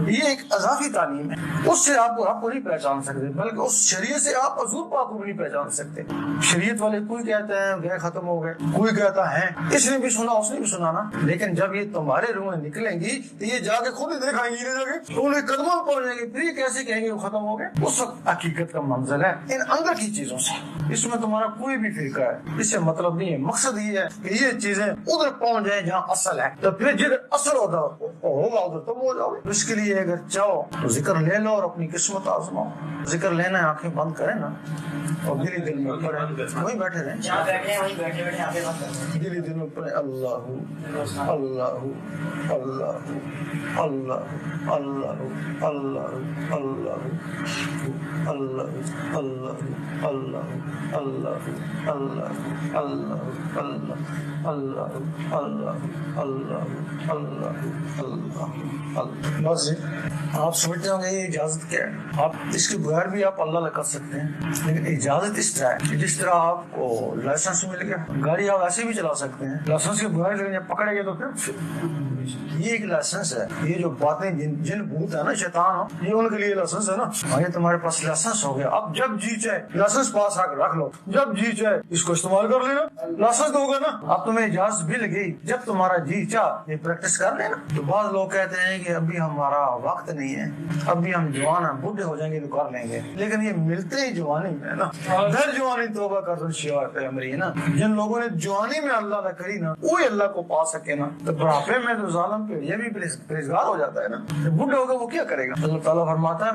یہ ایک اضافی تعلیم ہے، اس سے آپ کو رب کو نہیں پہچان سکتے، بلکہ اس شریعت سے آپ حضور پاک کو نہیں پہچان سکتے۔ شریعت والے کوئی کہتے ہیں گئے ختم ہو گئے، کوئی کہتا ہے اس نے بھی سنا اس نے بھی سنا نا، لیکن جب یہ تمہارے روح میں نکلیں گی تو یہ جا کے خود ہی دیکھائیں گی جا کے، تو انہیں قدموں پہنچ جائیں گے، پھر یہ کیسے کہیں گے وہ ختم ہو گئے؟ اس وقت حقیقت کا منزل ہے ان اندر کی چیزوں سے، اس میں تمہارا کوئی بھی فرقہ ہے اس سے مطلب نہیں ہے، مقصد یہ ہے کہ یہ چیزیں ادھر پہنچ جائیں جہاں اصل ہے، تو پھر جدھر اصل ہوگا ادھر تم ہو جاؤ گے۔ اس کے لیے اگر چاہو تو ذکر لے لو اور اپنی قسمت آزماؤ۔ ذکر لینا ہے، آنکھیں بند کریں نا اور دل دل میں پڑھیں، وہیں بیٹھے رہیں، دل دل میں پڑھیں اللہ اللہ اللہ اللہ اللہ اللہ اللہ اللہ اللہ اللہ اللہ اللہ اللہ اللہ اللہ اللہ۔ بس آپ سمجھتے ہوں گے یہ اجازت کیا ہے، آپ اس کے بغیر بھی آپ اللہ کر سکتے ہیں، لیکن اجازت اس طرح ہے کہ جس طرح آپ کو لائسنس مل گیا، گاڑی آپ ایسے بھی چلا سکتے ہیں، لائسنس کے بغیر لیکن جب پکڑے گئے تو پھر یہ ایک لائسنس ہے۔ یہ جو باتیں جن بھوت ہے نا شیطان ہو، یہ ان کے لیے لائسنس ہے نا، یہ تمہارے پاس لائسنس ہو گیا، اب جب جی چاہے لائسنس پاس رکھ لو، جب جی چاہے اس کو استعمال کر لینا، لائسنس تو ہوگا نا، اب تمہیں اجازت مل گئی، جب تمہارا جی چاہ یہ پریکٹس کر لینا۔ تو بعض لوگ کہتے ہیں کہ ابھی ہمارا وقت نہیں ہے، ابھی ہم جوان ہیں، بوڑھے ہو جائیں گے تو کر لیں گے، لیکن یہ ملتے ہی جوانی میں ہے نا، در جوانی توبہ کر دو شیوات امری ہے نا، جن لوگوں نے جوانی میں اللہ نہ کری نا وہی اللہ کو پا سکے نا، تو بڑھاپے میں تو ظالم پہ یہ بھی پرہیزگار ہو جاتا ہے نا، بوڑھے ہوگا وہ کیا کرے گا؟ اللہ تعالیٰ فرماتا ہے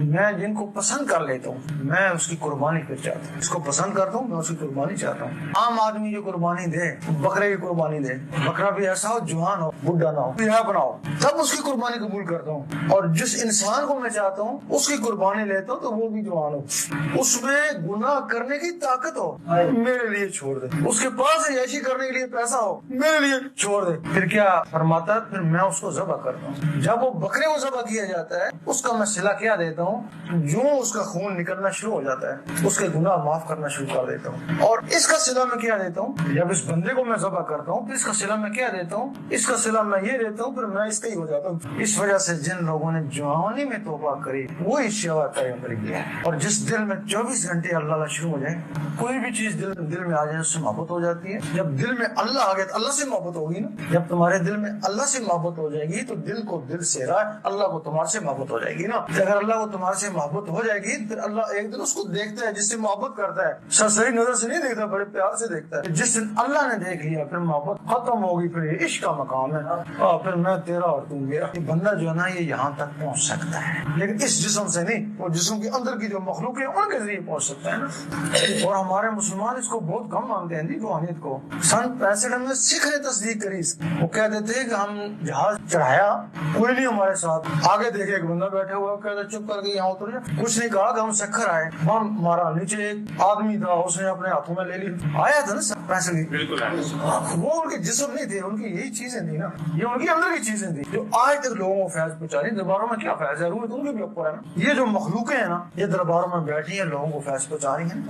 میں جن کو پسند کر لیتا ہوں میں اس کی قربانی پھر چاہتا ہوں، اس کو پسند کرتا ہوں میں اس کی قربانی چاہتا ہوں۔ عام آدمی جو قربانی دے بکرے کی قربانی دے، بکرا بھی ایسا ہو جوان ہو بوڑھا نہ ہو، بناؤ تب اس کی قربانی قبول کرتا ہوں، اور جس انسان کو میں چاہتا ہوں اس کی قربانی لیتا ہوں تو وہ بھی جوان ہو، اس میں گناہ کرنے کی طاقت ہو، میرے لیے چھوڑ دے، اس کے پاس عیاشی کرنے کے لیے پیسہ ہو، میرے لیے چھوڑ دے۔ پھر کیا فرماتا ہے؟ پھر میں اس کو ذبح کرتا ہوں، جب وہ بکرے کو ذبح کیا جاتا ہے اس کا میں صلہ کیا دیتا ہوں، جو اس کا خون نکلنا شروع ہو جاتا ہے اس کے گناہ معاف کرنا شروع کر دیتا ہوں، اور اس کا صلہ میں کیا دیتا ہوں، جب اس بندے کو میں ذبح کرتا ہوں پھر اس کا صلہ میں کیا دیتا ہوں، اس کا صلہ میں یہ دیتا ہوں، پھر میں اس کا ہی ہو جاتا ہوں۔ اس وجہ سے جن لوگوں نے جوانی میں توبہ کری وہی شیوات امری ہے، اور جس دل میں 24 گھنٹے اللہ شروع ہو جائے، کوئی بھی چیز دل میں آ جائے اس سے محبت ہو جاتی ہے۔ جب دل میں اللہ آ گیا تو اللہ سے محبت ہوگی نا، جب تمہارے دل میں اللہ سے محبت ہو جائے گی تو دل کو دل سے اللہ کو تمہارے سے محبت ہو جائے گی نا، اگر اللہ کو تمہارے سے محبت ہو جائے گی پھر اللہ ایک دن اس کو دیکھتا ہے جس سے محبت کرتا ہے، سرسری نظر سے نہیں دیکھتا، بڑے پیار سے دیکھتا ہے، جس دن اللہ نے دیکھ لیا پھر محبت ختم ہوگی، پھر یہ عشق کا مقام ہے، پھر میں تیرا اور تم میرا۔ یہ بندہ جو ہے نا یہ یہاں تک پہنچ سکتا ہے، لیکن اس جسم سے نہیں، وہ جسم کے اندر کی جو مخلوق ہے ان کے ذریعے پہنچ سکتا ہے نا، اور ہمارے مسلمان اس کو بہت کم مانتے ہیں روحانیت کو۔ سن 65 میں سکھ نے تصدیق کری، وہ کہتے تھے کہ ہم جہاز چڑھایا کوئی نہیں ہمارے ساتھ، آگے دیکھے ایک بندہ بیٹھے ہوا کہتا چپ کر کے یہاں اتر جا، کچھ نہیں کہا کہ ہم سکھر آئے، بم مارا، نیچے ایک آدمی تھا اس نے اپنے ہاتھوں میں لے لی، آیا تھا نا پیسے کی، وہ ان کے جسم نہیں تھے، ان کی یہی چیزیں تھی نا، یہ ان کی اندر کی چیزیں تھی جو آج تک لوگوں کو فیض پہنچا رہی۔ درباروں میں کیا فیض ہے؟ روح تو ان کے بھی اوپر ہے نا، یہ جو مخلوقیں ہیں نا یہ درباروں میں بیٹھی ہیں لوگوں کو فیض پہنچا رہی ہیں،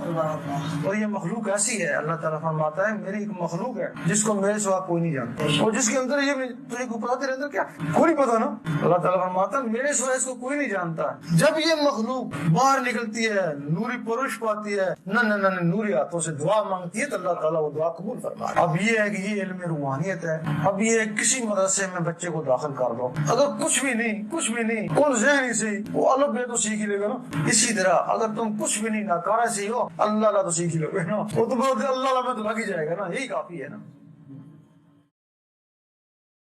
اور یہ مخلوق ایسی ہے، اللہ تعالیٰ فرماتا ہے میری ایک مخلوق ہے جس کو میرے سوا کوئی نہیں جانتا، اور جس کے اندر یہ تجھے کو پتا تیرے اندر کیا کوئی نہیں پتا نا، اللہ تعالیٰ فرماتا ہے میرے سوا اس کو کوئی نہیں جانتا۔ جب یہ مخلوق باہر نکلتی ہے نوری پرش پاتی ہے، نہ نوری ہاتھوں سے دعا مانگتی ہے تو اللہ تعالیٰ وہ دعا قبول فرماتا ہے۔ اب یہ ہے کہ یہ علم روحانیت ہے، اب یہ کسی مدرسے میں بچے کو داخل کر دو، اگر کچھ بھی نہیں کل ذہنی سے وہ الگ بے تو سیکھ ہی لے گا نا، اسی طرح اگر تم کچھ بھی نہیں ناکارہ سے ہو اللہ تو سیکھ ہی لو گے نا، وہ تو اللہ میں تو لگ ہی جائے گا نا، یہی کافی ہے نا۔